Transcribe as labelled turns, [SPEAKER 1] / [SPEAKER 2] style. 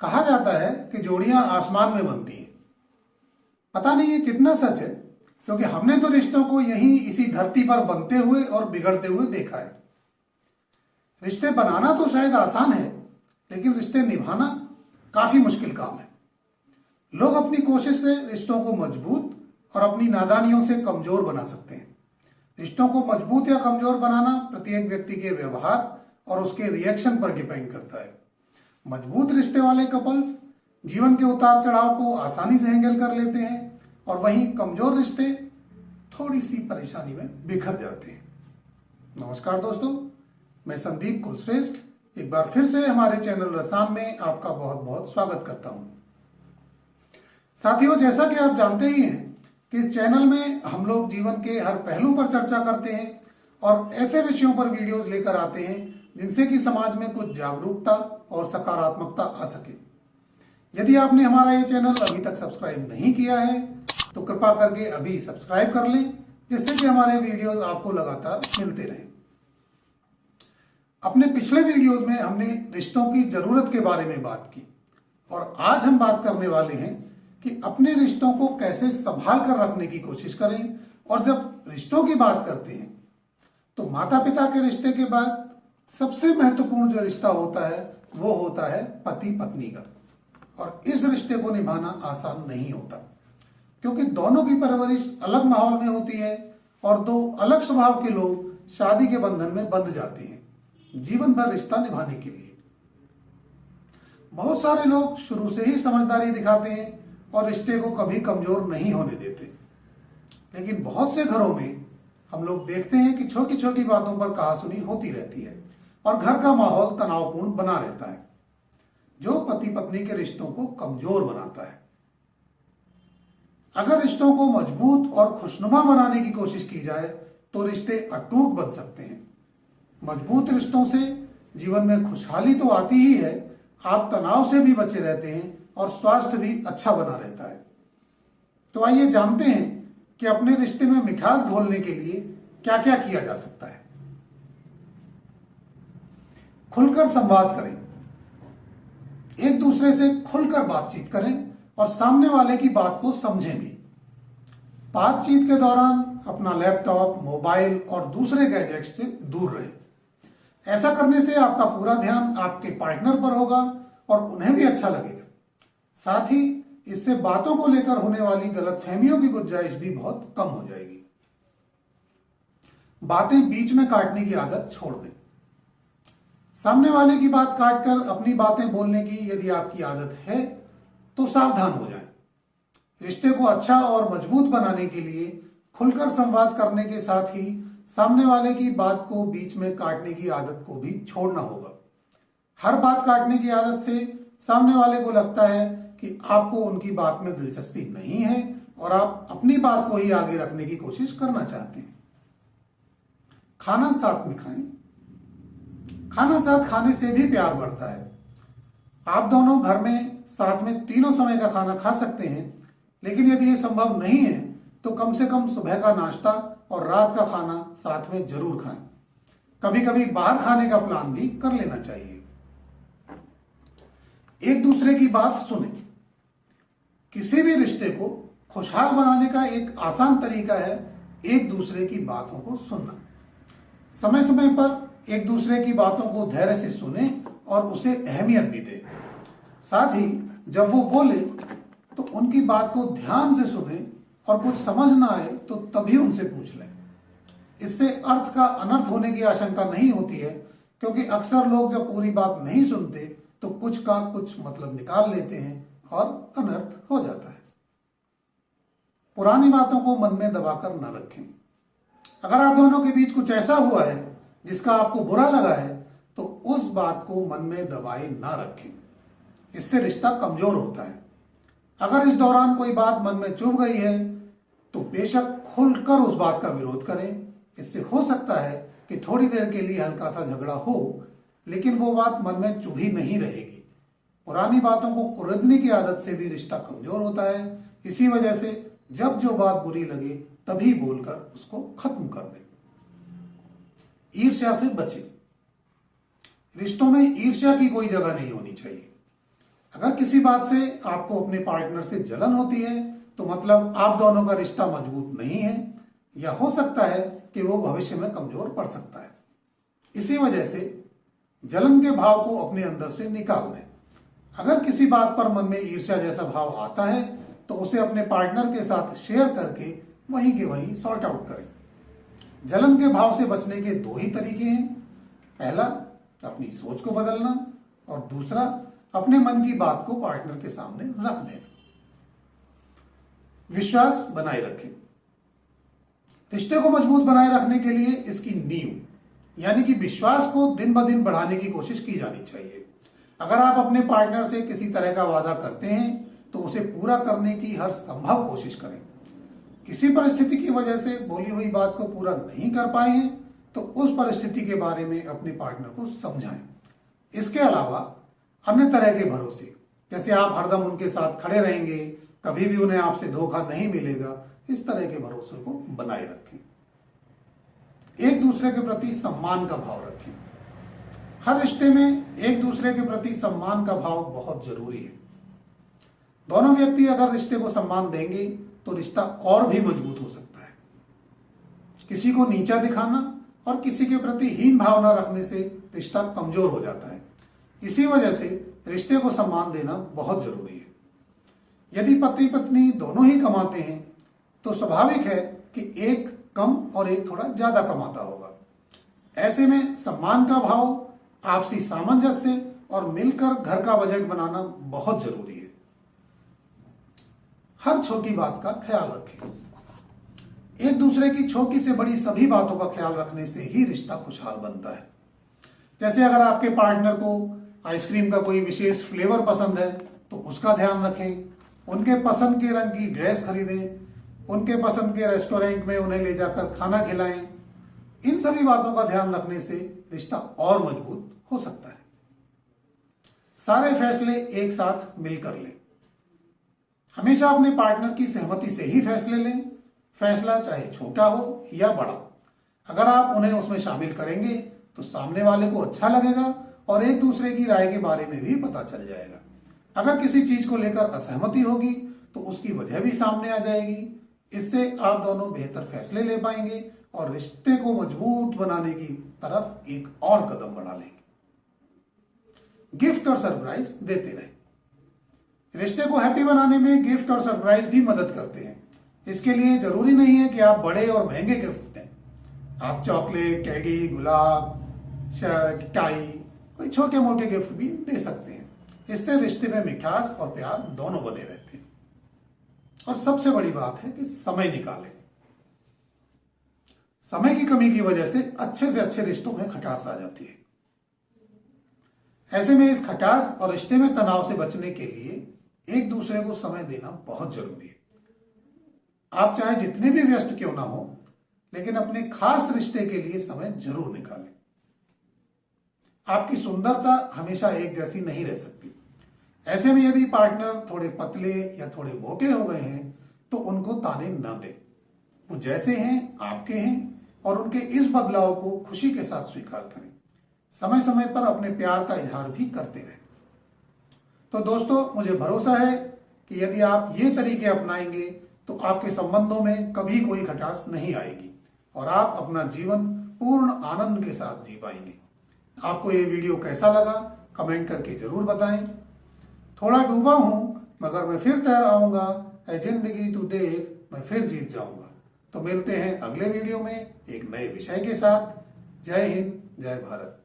[SPEAKER 1] कहा जाता है कि जोड़ियां आसमान में बनती हैं। पता नहीं ये कितना सच है, क्योंकि हमने तो रिश्तों को यहीं इसी धरती पर बनते हुए और बिगड़ते हुए देखा है। रिश्ते बनाना तो शायद आसान है, लेकिन रिश्ते निभाना काफी मुश्किल काम है। लोग अपनी कोशिश से रिश्तों को मजबूत और अपनी नादानियों से कमजोर बना सकते हैं। रिश्तों को मजबूत या कमजोर बनाना प्रत्येक व्यक्ति के व्यवहार और उसके रिएक्शन पर डिपेंड करता है। मजबूत रिश्ते वाले कपल्स जीवन के उतार चढ़ाव को आसानी से हैंडल कर लेते हैं, और वहीं कमजोर रिश्ते थोड़ी सी परेशानी में बिखर जाते हैं। नमस्कार दोस्तों, मैं संदीप कुलश्रेष्ठ एक बार फिर से हमारे चैनल रसाम में आपका बहुत बहुत स्वागत करता हूं। साथियों, जैसा कि आप जानते ही हैं कि इस चैनल में हम लोग जीवन के हर पहलू पर चर्चा करते हैं और ऐसे विषयों पर वीडियोस लेकर आते हैं जिनसे कि समाज में कुछ जागरूकता और सकारात्मकता आ सके। यदि आपने हमारा ये चैनल अभी तक सब्सक्राइब नहीं किया है तो कृपा करके अभी सब्सक्राइब कर लें, जिससे कि हमारे वीडियोस आपको लगातार मिलते रहें। अपने पिछले वीडियोस में हमने रिश्तों की जरूरत के बारे में बात की, और आज हम बात करने वाले हैं कि अपने रिश्तों को कैसे संभाल कर रखने की कोशिश करें। और जब रिश्तों की बात करते हैं तो माता पिता के रिश्ते के बाद सबसे महत्वपूर्ण जो रिश्ता होता है वो होता है पति पत्नी का। और इस रिश्ते को निभाना आसान नहीं होता, क्योंकि दोनों की परवरिश अलग माहौल में होती है और दो अलग स्वभाव के लोग शादी के बंधन में बंध जाते हैं जीवन भर रिश्ता निभाने के लिए। बहुत सारे लोग शुरू से ही समझदारी दिखाते हैं और रिश्ते को कभी कमजोर नहीं होने देते, लेकिन बहुत से घरों में हम लोग देखते हैं कि छोटी छोटी बातों पर कहासुनी होती रहती है और घर का माहौल तनावपूर्ण बना रहता है, जो पति पत्नी के रिश्तों को कमजोर बनाता है। अगर रिश्तों को मजबूत और खुशनुमा बनाने की कोशिश की जाए तो रिश्ते अटूट बन सकते हैं। मजबूत रिश्तों से जीवन में खुशहाली तो आती ही है, आप तनाव से भी बचे रहते हैं और स्वास्थ्य भी अच्छा बना रहता है। तो आइए जानते हैं कि अपने रिश्ते में मिठास घोलने के लिए क्या क्या किया जा सकता है। खुलकर संवाद करें, एक दूसरे से खुलकर बातचीत करें और सामने वाले की बात को समझें भी। बातचीत के दौरान अपना लैपटॉप, मोबाइल और दूसरे गैजेट से दूर रहें। ऐसा करने से आपका पूरा ध्यान आपके पार्टनर पर होगा और उन्हें भी अच्छा लगेगा। साथ ही इससे बातों को लेकर होने वाली गलतफहमियों की गुंजाइश भी बहुत कम हो जाएगी। बातें बीच में काटने की आदत छोड़ दें। सामने वाले की बात काटकर अपनी बातें बोलने की यदि आपकी आदत है तो सावधान हो जाएं। रिश्ते को अच्छा और मजबूत बनाने के लिए खुलकर संवाद करने के साथ ही सामने वाले की बात को बीच में काटने की आदत को भी छोड़ना होगा। हर बात काटने की आदत से सामने वाले को लगता है कि आपको उनकी बात में दिलचस्पी नहीं है और आप अपनी बात को ही आगे रखने की कोशिश करना चाहते हैं। खाना साथ में खाएं। खाना साथ खाने से भी प्यार बढ़ता है। आप दोनों घर में साथ में तीनों समय का खाना खा सकते हैं, लेकिन यदि ये संभव नहीं है तो कम से कम सुबह का नाश्ता और रात का खाना साथ में जरूर खाएं। कभी कभी बाहर खाने का प्लान भी कर लेना चाहिए। एक दूसरे की बात सुने। किसी भी रिश्ते को खुशहाल बनाने का एक आसान तरीका है एक दूसरे की बातों को सुनना। समय समय पर एक दूसरे की बातों को धैर्य से सुने और उसे अहमियत भी दें। साथ ही जब वो बोले तो उनकी बात को ध्यान से सुने और कुछ समझ ना आए तो तभी उनसे पूछ लें। इससे अर्थ का अनर्थ होने की आशंका नहीं होती है, क्योंकि अक्सर लोग जब पूरी बात नहीं सुनते तो कुछ का कुछ मतलब निकाल लेते हैं और अनर्थ हो जाता है। पुरानी बातों को मन में दबाकर न रखें। अगर आप दोनों के बीच कुछ ऐसा हुआ है जिसका आपको बुरा लगा है तो उस बात को मन में दबाए ना रखें, इससे रिश्ता कमजोर होता है। अगर इस दौरान कोई बात मन में चुभ गई है तो बेशक खुलकर उस बात का विरोध करें। इससे हो सकता है कि थोड़ी देर के लिए हल्का सा झगड़ा हो, लेकिन वो बात मन में चुभी नहीं रहेगी। पुरानी बातों को कुरेदने की आदत से भी रिश्ता कमजोर होता है। इसी वजह से जब जो बात बुरी लगे तभी बोलकर उसको खत्म कर दें। ईर्ष्या से बचें। रिश्तों में ईर्ष्या की कोई जगह नहीं होनी चाहिए। अगर किसी बात से आपको अपने पार्टनर से जलन होती है तो मतलब आप दोनों का रिश्ता मजबूत नहीं है, या हो सकता है कि वो भविष्य में कमजोर पड़ सकता है। इसी वजह से जलन के भाव को अपने अंदर से निकाल दें। अगर किसी बात पर मन में ईर्ष्या जैसा भाव आता है तो उसे अपने पार्टनर के साथ शेयर करके वहीं के वहीं सॉर्ट आउट करें। जलन के भाव से बचने के दो ही तरीके हैं। पहला, अपनी सोच को बदलना, और दूसरा, अपने मन की बात को पार्टनर के सामने रख देना। विश्वास बनाए रखें। रिश्ते को मजबूत बनाए रखने के लिए इसकी नींव यानी कि विश्वास को दिन ब दिन बढ़ाने की कोशिश की जानी चाहिए। अगर आप अपने पार्टनर से किसी तरह का वादा करते हैं तो उसे पूरा करने की हर संभव कोशिश करें। किसी परिस्थिति की वजह से बोली हुई बात को पूरा नहीं कर पाए हैं तो उस परिस्थिति के बारे में अपने पार्टनर को समझाएं। इसके अलावा अन्य तरह के भरोसे, जैसे आप हरदम उनके साथ खड़े रहेंगे, कभी भी उन्हें आपसे धोखा नहीं मिलेगा, इस तरह के भरोसे को बनाए रखें। एक दूसरे के प्रति सम्मान का भाव रखें। हर रिश्ते में एक दूसरे के प्रति सम्मान का भाव बहुत जरूरी है। दोनों व्यक्ति अगर रिश्ते को सम्मान देंगे तो रिश्ता और भी मजबूत हो सकता है। किसी को नीचा दिखाना और किसी के प्रति हीन भावना रखने से रिश्ता कमजोर हो जाता है। इसी वजह से रिश्ते को सम्मान देना बहुत जरूरी है। यदि पति पत्नी दोनों ही कमाते हैं तो स्वाभाविक है कि एक कम और एक थोड़ा ज्यादा कमाता होगा। ऐसे में सम्मान का भाव, आपसी सामंजस्य और मिलकर घर का बजट बनाना बहुत जरूरी है। हर छोटी बात का ख्याल रखें। एक दूसरे की छोटी से बड़ी सभी बातों का ख्याल रखने से ही रिश्ता खुशहाल बनता है। जैसे अगर आपके पार्टनर को आइसक्रीम का कोई विशेष फ्लेवर पसंद है तो उसका ध्यान रखें। उनके पसंद के रंग की ड्रेस खरीदें, उनके पसंद के रेस्टोरेंट में उन्हें ले जाकर खाना खिलाएं। इन सभी बातों का ध्यान रखने से रिश्ता और मजबूत हो सकता है। सारे फैसले एक साथ मिलकर लें। हमेशा अपने पार्टनर की सहमति से ही फैसले लें, फैसला चाहे छोटा हो या बड़ा। अगर आप उन्हें उसमें शामिल करेंगे तो सामने वाले को अच्छा लगेगा और एक दूसरे की राय के बारे में भी पता चल जाएगा। अगर किसी चीज को लेकर असहमति होगी तो उसकी वजह भी सामने आ जाएगी। इससे आप दोनों बेहतर फैसले ले पाएंगे और रिश्ते को मजबूत बनाने की तरफ एक और कदम बढ़ा लेंगे। गिफ्ट और सरप्राइज देते रहें। रिश्ते को हैप्पी बनाने में गिफ्ट और सरप्राइज भी मदद करते हैं। इसके लिए जरूरी नहीं है कि आप बड़े और महंगे गिफ्ट दें। आप चॉकलेट, टेडी, गुलाब, शर्ट, टाई, कोई छोटे मोटे गिफ्ट भी दे सकते हैं। इससे रिश्ते में मिठास और प्यार दोनों बने रहते हैं। और सबसे बड़ी बात है कि समय निकालें। समय की कमी की वजह से अच्छे रिश्तों में खटास आ जाती है। ऐसे में इस खटास और रिश्ते में तनाव से बचने के लिए एक दूसरे को समय देना बहुत जरूरी है। आप चाहे जितने भी व्यस्त क्यों ना हो, लेकिन अपने खास रिश्ते के लिए समय जरूर निकालें। आपकी सुंदरता हमेशा एक जैसी नहीं रह सकती। ऐसे में यदि पार्टनर थोड़े पतले या थोड़े मोटे हो गए हैं तो उनको ताने न दें। वो जैसे हैं आपके हैं और उनके इस बदलाव को खुशी के साथ स्वीकार करें। समय समय पर अपने प्यार का इजहार भी करते रहें। तो दोस्तों, मुझे भरोसा है कि यदि आप ये तरीके अपनाएंगे तो आपके संबंधों में कभी कोई खटास नहीं आएगी और आप अपना जीवन पूर्ण आनंद के साथ जी पाएंगे। आपको ये वीडियो कैसा लगा कमेंट करके जरूर बताएं। थोड़ा डूबा हूं मगर मैं फिर तैर आऊंगा, है जिंदगी तू देख मैं फिर जीत जाऊंगा। तो मिलते हैं अगले वीडियो में एक नए विषय के साथ। जय हिंद, जय भारत।